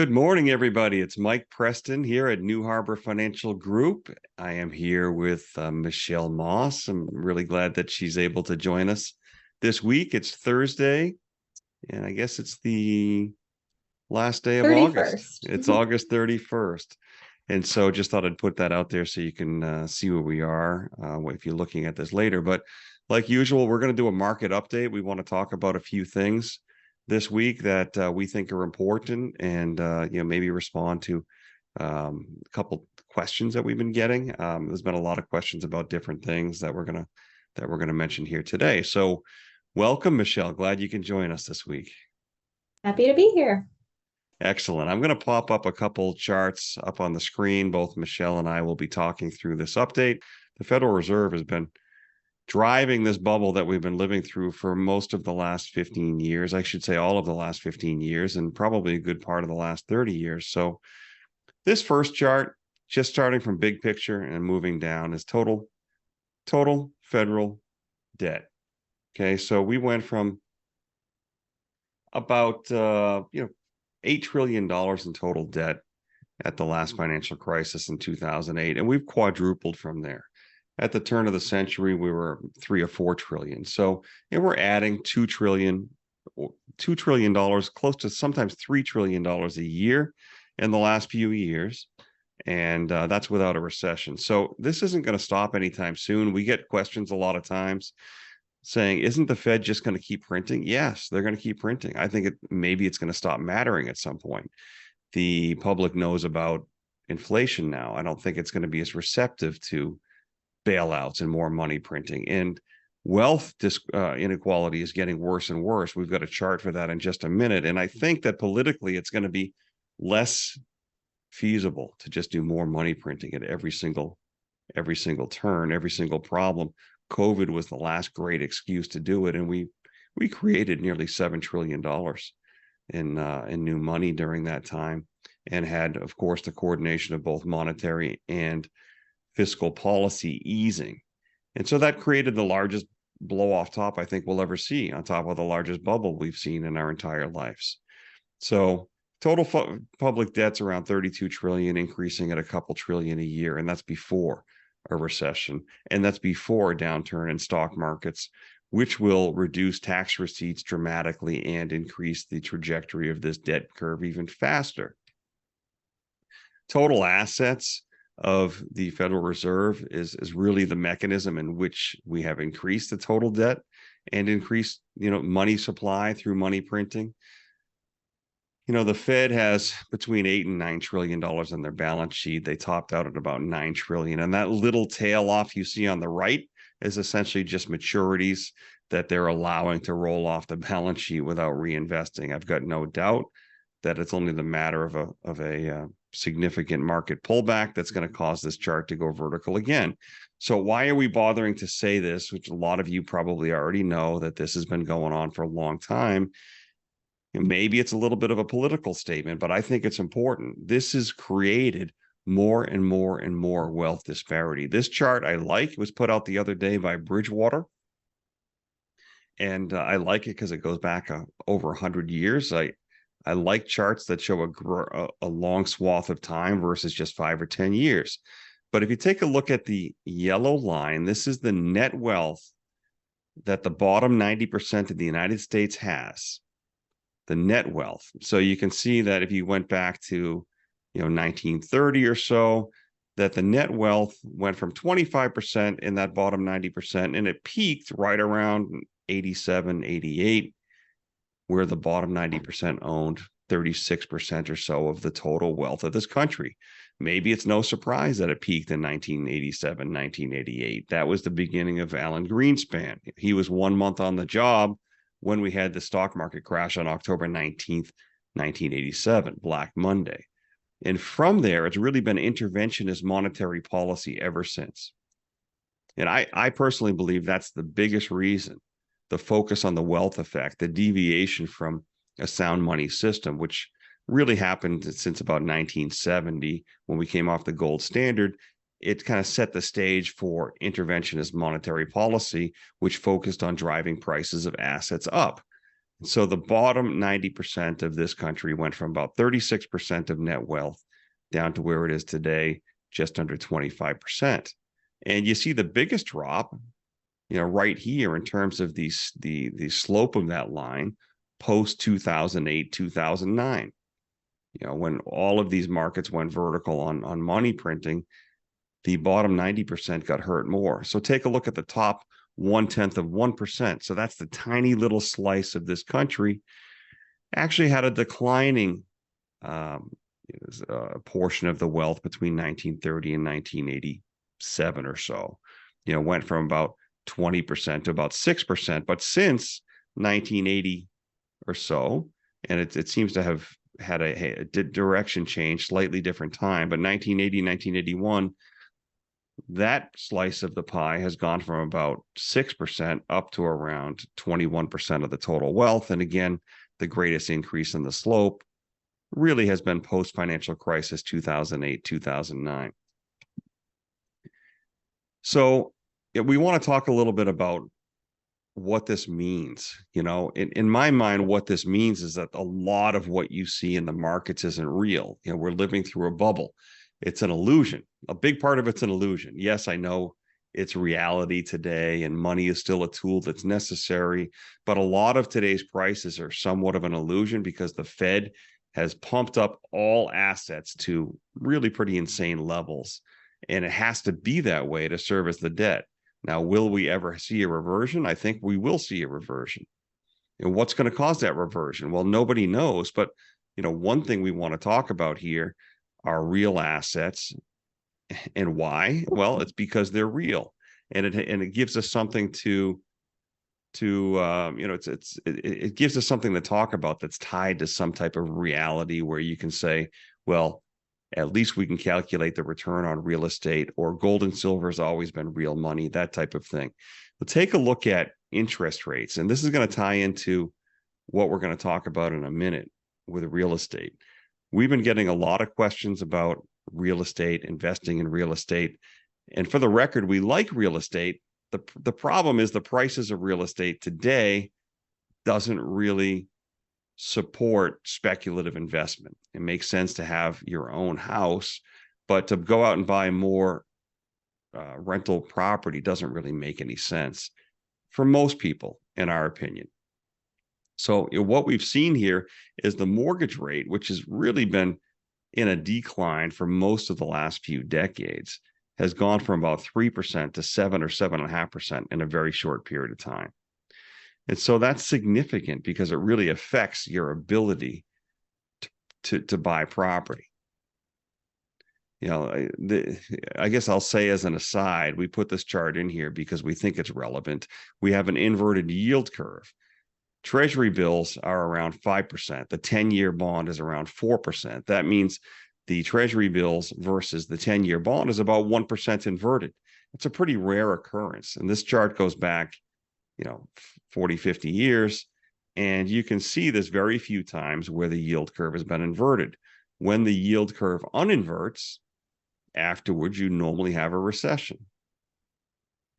Good morning, everybody. It's Mike Preston here at New Harbor Financial Group. I am here with Michelle Moss. I'm really glad that she's able to join us this week. It's Thursday, and I guess it's the last day of 31st. August. It's August 31st. And so just thought I'd put that out there so you can see where we are if you're looking at this later. But like usual, we're going to do a market update. We want to talk about a few things this week that we think are important, and maybe respond to a couple questions that we've been getting. There's been a lot of questions about different things that we're gonna mention here today. So welcome, Michelle. Glad you can join us this week. Happy to be here. Excellent. I'm going to pop up a couple charts up on the screen. Both Michelle and I will be talking through this update. The Federal Reserve has been driving this bubble that we've been living through for most of the last 15 years. I should say all of the last 15 years, and probably a good part of the last 30 years. So this first chart, just starting from big picture and moving down, is total federal debt. Okay, so we went from about $8 trillion in total debt at the last financial crisis in 2008, and we've quadrupled from there. At the turn of the century, we were 3 or 4 trillion. So, and we're adding $2 trillion, close to sometimes $3 trillion a year in the last few years. And that's without a recession. So this isn't going to stop anytime soon. We get questions a lot of times saying, isn't the Fed just going to keep printing? Yes, they're going to keep printing. I think maybe it's going to stop mattering at some point. The public knows about inflation now. I don't think it's going to be as receptive to bailouts and more money printing, and wealth inequality is getting worse and worse. We've got a chart for that in just a minute. And I think that politically it's going to be less feasible to just do more money printing at every single turn, every single problem. COVID was the last great excuse to do it. And we created nearly $7 trillion in new money during that time, and had, of course, the coordination of both monetary and fiscal policy easing. And so that created the largest blow off top I think we'll ever see, on top of the largest bubble we've seen in our entire lives. So total public debt's around 32 trillion, increasing at a couple trillion a year. And that's before a recession. And that's before a downturn in stock markets, which will reduce tax receipts dramatically and increase the trajectory of this debt curve even faster. Total assets of the Federal Reserve is really the mechanism in which we have increased the total debt and increased, money supply through money printing. The Fed has between $8 and $9 trillion on their balance sheet. They topped out at about $9 trillion. And that little tail off you see on the right is essentially just maturities that they're allowing to roll off the balance sheet without reinvesting. I've got no doubt that it's only the matter of a significant market pullback that's going to cause this chart to go vertical again. So why are we bothering to say this, which a lot of you probably already know, that this has been going on for a long time? And maybe it's a little bit of a political statement, but I think it's important. This has created more and more and more wealth disparity. This chart I like. It was put out the other day by Bridgewater. And I like it because it goes back over 100 years. I like charts that show a long swath of time versus just 5 or 10 years. But if you take a look at the yellow line, this is the net wealth that the bottom 90% of the United States has, the net wealth. So you can see that if you went back to 1930 or so, that the net wealth went from 25% in that bottom 90%, and it peaked right around 87, 88. Where the bottom 90% owned 36% or so of the total wealth of this country. Maybe it's no surprise that it peaked in 1987, 1988. That was the beginning of Alan Greenspan. He was 1 month on the job when we had the stock market crash on October 19th, 1987, Black Monday. And from there, it's really been interventionist monetary policy ever since. And I personally believe that's the biggest reason. The focus on the wealth effect, the deviation from a sound money system, which really happened since about 1970 when we came off the gold standard. It kind of set the stage for interventionist monetary policy, which focused on driving prices of assets up. So the bottom 90% of this country went from about 36% of net wealth down to where it is today, just under 25%. And you see the biggest drop, right here in terms of the slope of that line post 2008, 2009. When all of these markets went vertical on money printing, the bottom 90% got hurt more. So take a look at the top 1/10 of 1%. So that's the tiny little slice of this country actually had a declining portion of the wealth between 1930 and 1987 or so. Went from about 20% to about 6%. But since 1980 or so, and it seems to have had a direction change, slightly different time, but 1980, 1981, that slice of the pie has gone from about 6% up to around 21% of the total wealth. And again, the greatest increase in the slope really has been post-financial crisis 2008, 2009. So we want to talk a little bit about what this means. In my mind, what this means is that a lot of what you see in the markets isn't real. We're living through a bubble. It's an illusion. A big part of it's an illusion. Yes, I know it's reality today, and money is still a tool that's necessary, but a lot of today's prices are somewhat of an illusion because the Fed has pumped up all assets to really pretty insane levels, and it has to be that way to service the debt. Now, will we ever see a reversion? I think we will see a reversion. And what's going to cause that reversion? Well, nobody knows, but one thing we want to talk about here are real assets. And why? Well, it's because they're real, and it gives us something it gives us something to talk about that's tied to some type of reality where you can say, well, at least we can calculate the return on real estate, or gold and silver has always been real money, that type of thing. But take a look at interest rates, and this is going to tie into what we're going to talk about in a minute with real estate. We've been getting a lot of questions about real estate, investing in real estate. And for the record, we like real estate. The problem is the prices of real estate today doesn't really support speculative investment. It makes sense to have your own house, but to go out and buy more rental property doesn't really make any sense for most people, in our opinion. So what we've seen here is the mortgage rate, which has really been in a decline for most of the last few decades, has gone from about 3% to 7 or 7.5% in a very short period of time. And so that's significant because it really affects your ability to buy property. I guess I'll say as an aside, we put this chart in here because we think it's relevant. We have an inverted yield curve. Treasury bills are around 5%. The 10-year bond is around 4%. That means the Treasury bills versus the 10-year bond is about 1% inverted. It's a pretty rare occurrence. And this chart goes back, 40, 50 years. And you can see this very few times where the yield curve has been inverted. When the yield curve uninverts, afterwards, you normally have a recession.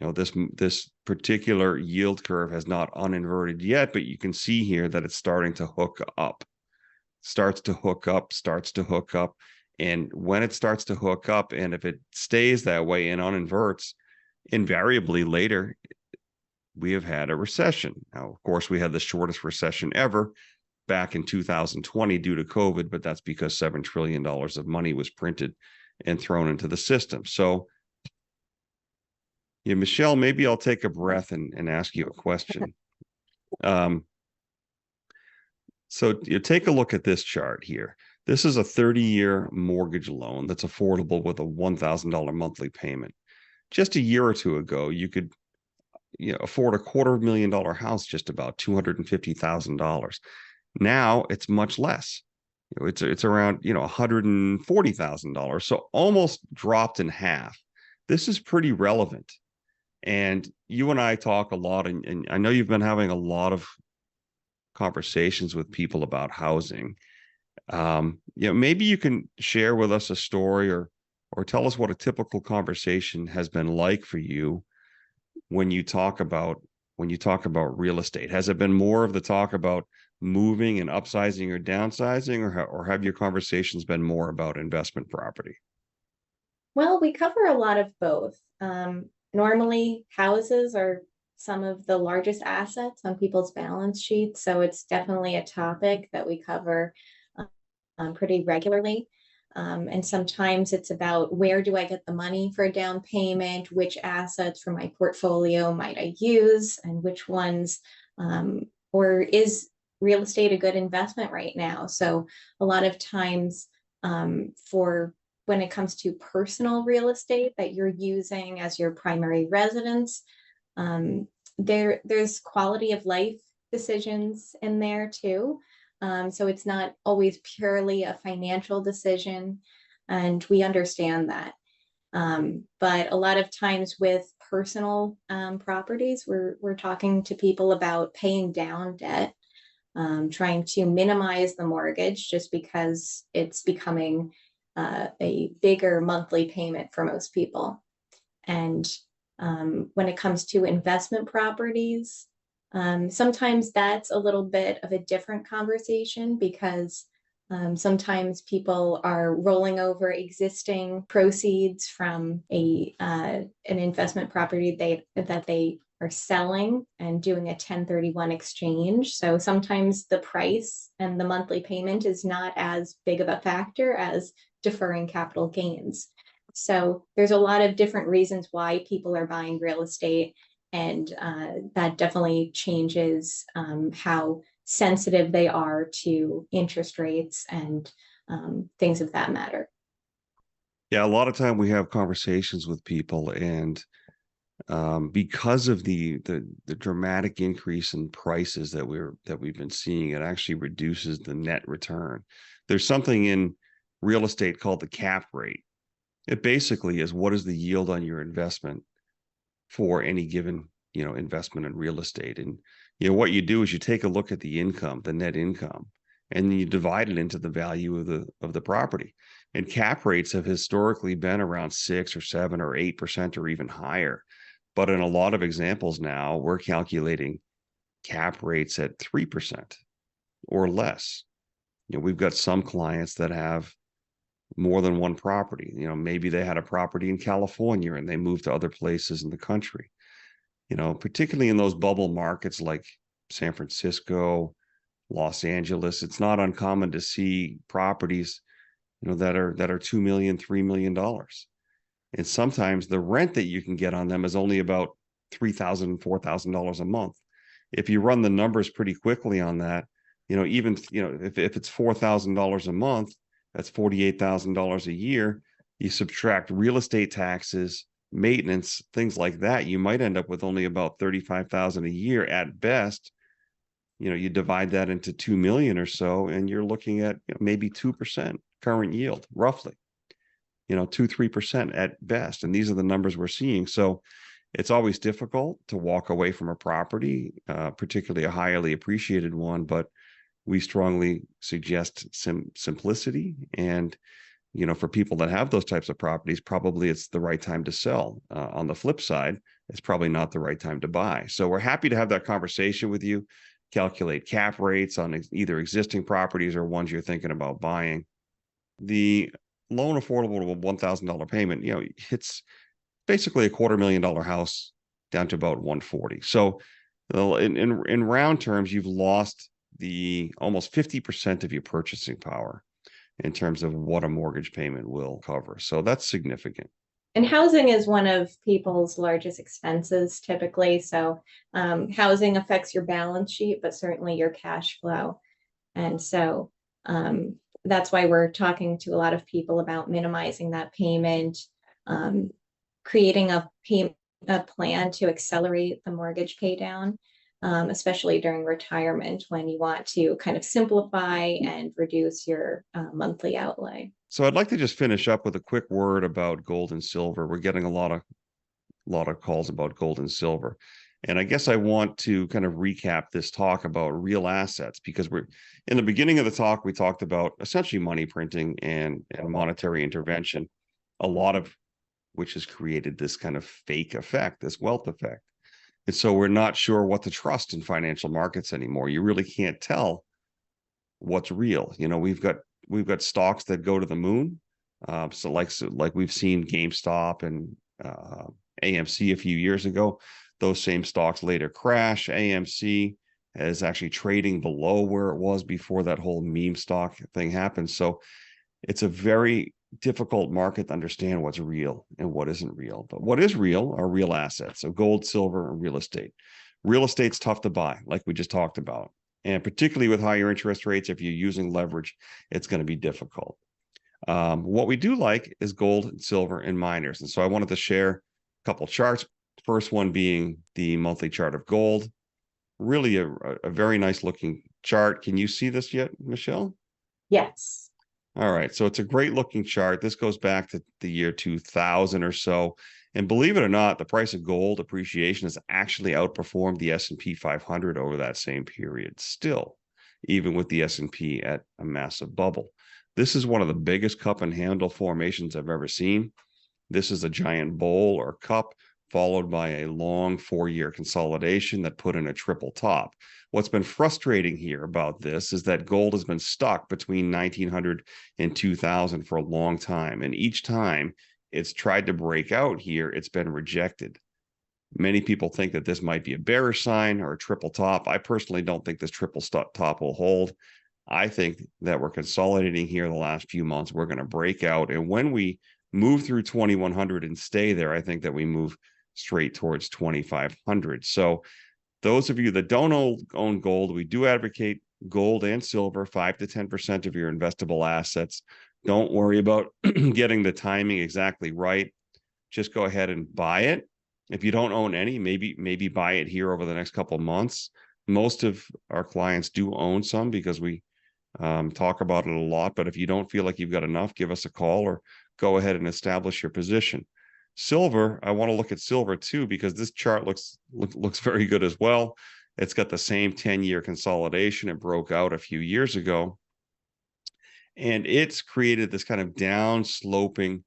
This particular yield curve has not uninverted yet, but you can see here that it's starting to hook up. Starts to hook up. And when it starts to hook up, and if it stays that way and uninverts, invariably later, we have had a recession. Now, of course, we had the shortest recession ever back in 2020 due to COVID, but that's because $7 trillion of money was printed and thrown into the system. So, Michelle, maybe I'll take a breath and ask you a question. So take a look at this chart here. This is a 30-year mortgage loan that's affordable with a $1,000 monthly payment. Just a year or two ago, you could afford a $250,000 house, just about $250,000. Now it's much less. It's around $140,000, so almost dropped in half. This is pretty relevant. And you and I talk a lot, and I know you've been having a lot of conversations with people about housing. Maybe you can share with us a story or tell us what a typical conversation has been like for you when you talk about when you talk about real estate? Has it been more of the talk about moving and upsizing or downsizing, or have your conversations been more about investment property? Well, we cover a lot of both. Normally, houses are some of the largest assets on people's balance sheets, so it's definitely a topic that we cover pretty regularly. And sometimes it's about where do I get the money for a down payment, which assets from my portfolio might I use, and which ones, or is real estate a good investment right now? So a lot of times for when it comes to personal real estate that you're using as your primary residence, there's quality of life decisions in there too. So it's not always purely a financial decision, and we understand that. But a lot of times with personal properties, we're talking to people about paying down debt, trying to minimize the mortgage just because it's becoming a bigger monthly payment for most people. And when it comes to investment properties, sometimes that's a little bit of a different conversation because sometimes people are rolling over existing proceeds from an investment property that they are selling and doing a 1031 exchange. So sometimes the price and the monthly payment is not as big of a factor as deferring capital gains. So there's a lot of different reasons why people are buying real estate, and that definitely changes how sensitive they are to interest rates and things of that matter. Yeah, a lot of time we have conversations with people, and because of the dramatic increase in prices that we've been seeing, it actually reduces the net return. There's something in real estate called the cap rate. It basically is what is the yield on your investment for any given, investment in real estate. And, what you do is you take a look at the income, the net income, and you divide it into the value of the property. And cap rates have historically been around 6 or 7 or 8% or even higher. But in a lot of examples now, we're calculating cap rates at 3% or less. We've got some clients that have more than one property. Maybe they had a property in California and they moved to other places in the country. Particularly in those bubble markets like San Francisco, Los Angeles, it's not uncommon to see properties, that are $2 million, $3 million. And sometimes the rent that you can get on them is only about $3,000, $4,000 a month. If you run the numbers pretty quickly on that, even if it's $4,000 a month, that's $48,000 a year. You subtract real estate taxes, maintenance, things like that, you might end up with only about $35,000 a year at best. You divide that into 2 million or so, and you're looking at maybe 2% current yield, roughly. 2-3% at best. And these are the numbers we're seeing. So it's always difficult to walk away from a property, particularly a highly appreciated one, but we strongly suggest simplicity. And, for people that have those types of properties, probably it's the right time to sell. On the flip side, it's probably not the right time to buy. So we're happy to have that conversation with you, calculate cap rates on either existing properties or ones you're thinking about buying. The loan affordable to a $1,000 payment, it's basically a $250,000 house down to about 140. So in round terms, you've lost the almost 50% of your purchasing power in terms of what a mortgage payment will cover. So that's significant. And housing is one of people's largest expenses typically. So housing affects your balance sheet, but certainly your cash flow. And so that's why we're talking to a lot of people about minimizing that payment, creating a plan to accelerate the mortgage pay down, especially during retirement when you want to kind of simplify and reduce your monthly outlay. So I'd like to just finish up with a quick word about gold and silver. We're getting a lot of calls about gold and silver. And I guess I want to kind of recap this talk about real assets, because we're in the beginning of the talk, we talked about essentially money printing and monetary intervention, a lot of which has created this kind of fake effect, this wealth effect. And so we're not sure what to trust in financial markets anymore. You really can't tell what's real. You know, we've got stocks that go to the moon. So like we've seen GameStop and AMC a few years ago. Those same stocks later crash. AMC is actually trading below where it was before that whole meme stock thing happened. So it's a very difficult market to understand what's real and what isn't real. But what is real are real assets. So gold, silver, and real estate. Real estate's tough to buy, like we just talked about. And particularly with higher interest rates, if you're using leverage, it's going to be difficult. What we do like is gold, and silver, and miners. And so I wanted to share a couple charts. First one being the monthly chart of gold. Really a very nice looking chart. Can you see this yet, Michelle? Yes. All right. So it's a great looking chart. This goes back to the year 2000 or so. And believe it or not, the price of gold appreciation has actually outperformed the S&P 500 over that same period still, even with the S&P at a massive bubble. This is one of the biggest cup and handle formations I've ever seen. This is a giant bowl or cup followed by a long 4-year consolidation that put in a triple top. What's been frustrating here about this is that gold has been stuck between 1900 and 2000 for a long time. And each time it's tried to break out here, it's been rejected. Many people think that this might be a bearish sign or a triple top. I personally don't think this triple top will hold. I think that we're consolidating here the last few months. We're going to break out. And when we move through 2100 and stay there, I think that we move straight towards 2500. So those of you that don't own gold, we do advocate gold and silver, 5 to 10% of your investable assets. Don't worry about getting the timing exactly right. Just go ahead and buy it. If you don't own any, maybe buy it here over the next couple of months. Most of our clients do own some because we talk about it a lot. But if you don't feel like you've got enough, give us a call or go ahead and establish your position. Silver, I want to look at silver too, because this chart looks very good as well. It's got the same 10-year consolidation. It broke out a few years ago. And it's created this kind of down sloping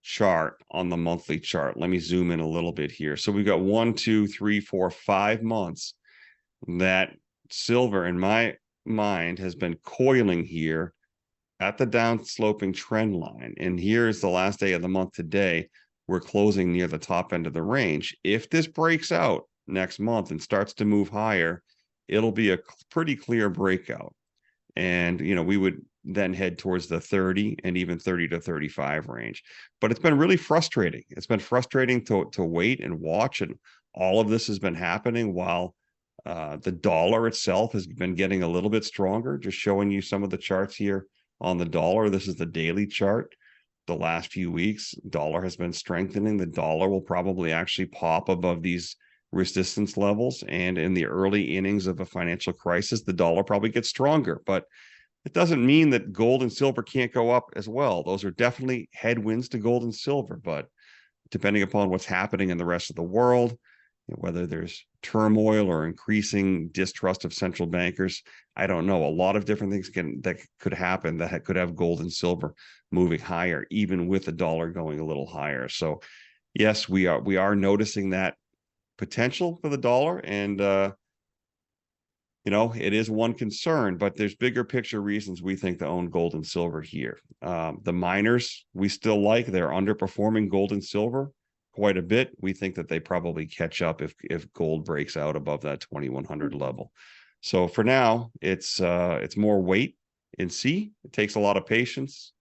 chart on the monthly chart. Let me zoom in a little bit here. So we've got 1, 2, 3, 4, 5 months that silver, in my mind, has been coiling here at the down sloping trend line. And here's the last day of the month today. We're closing near the top end of the range. If this breaks out next month and starts to move higher, it'll be a pretty clear breakout. And, you know, we would then head towards the 30 and even 30 to 35 range. But it's been really frustrating. It's been frustrating to wait and watch. And all of this has been happening while the dollar itself has been getting a little bit stronger. Just showing you some of the charts here on the dollar. This is the daily chart. The last few weeks, dollar has been strengthening. The dollar will probably actually pop above these resistance levels. And in the early innings of a financial crisis, the dollar probably gets stronger. But it doesn't mean that gold and silver can't go up as well. Those are definitely headwinds to gold and silver. But depending upon what's happening in the rest of the world, whether there's turmoil or increasing distrust of central bankers, I don't know. A lot of different things that could happen that could have gold and silver moving higher, even with the dollar going a little higher. So yes, we are noticing that potential for the dollar. And, you know, it is one concern, but there's bigger picture reasons we think to own gold and silver here. The miners, we still like. They're underperforming gold and silver quite a bit. We think that they probably catch up if gold breaks out above that 2100 level. So for now, it's more wait and see. It takes a lot of patience.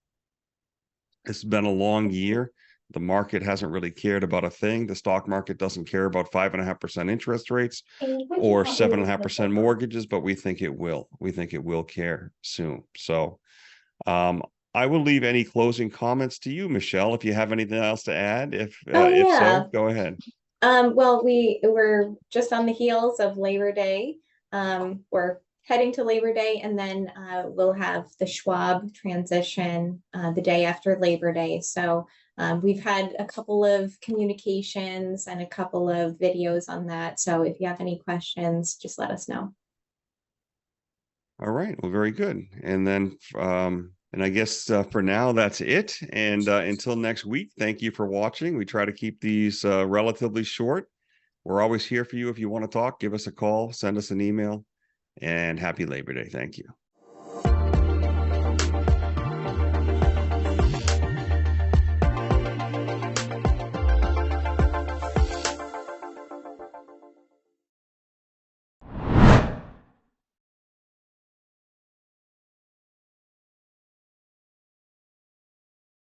It's been a long year. The market hasn't really cared about a thing. The stock market doesn't care about 5.5% interest rates or 7.5% mortgages, but we think it will. We think it will care soon. So I will leave any closing comments to you, Michelle, if you have anything else to add. If so, go ahead. Well, we're just on the heels of Labor Day. We're heading to Labor Day, and then we'll have the Schwab transition the day after Labor Day. So we've had a couple of communications and a couple of videos on that. So if you have any questions, just let us know. All right. Well, very good. And then, and I guess for now, that's it. And until next week, thank you for watching. We try to keep these relatively short. We're always here for you. If you want to talk, give us a call, send us an email, and happy Labor Day. Thank you.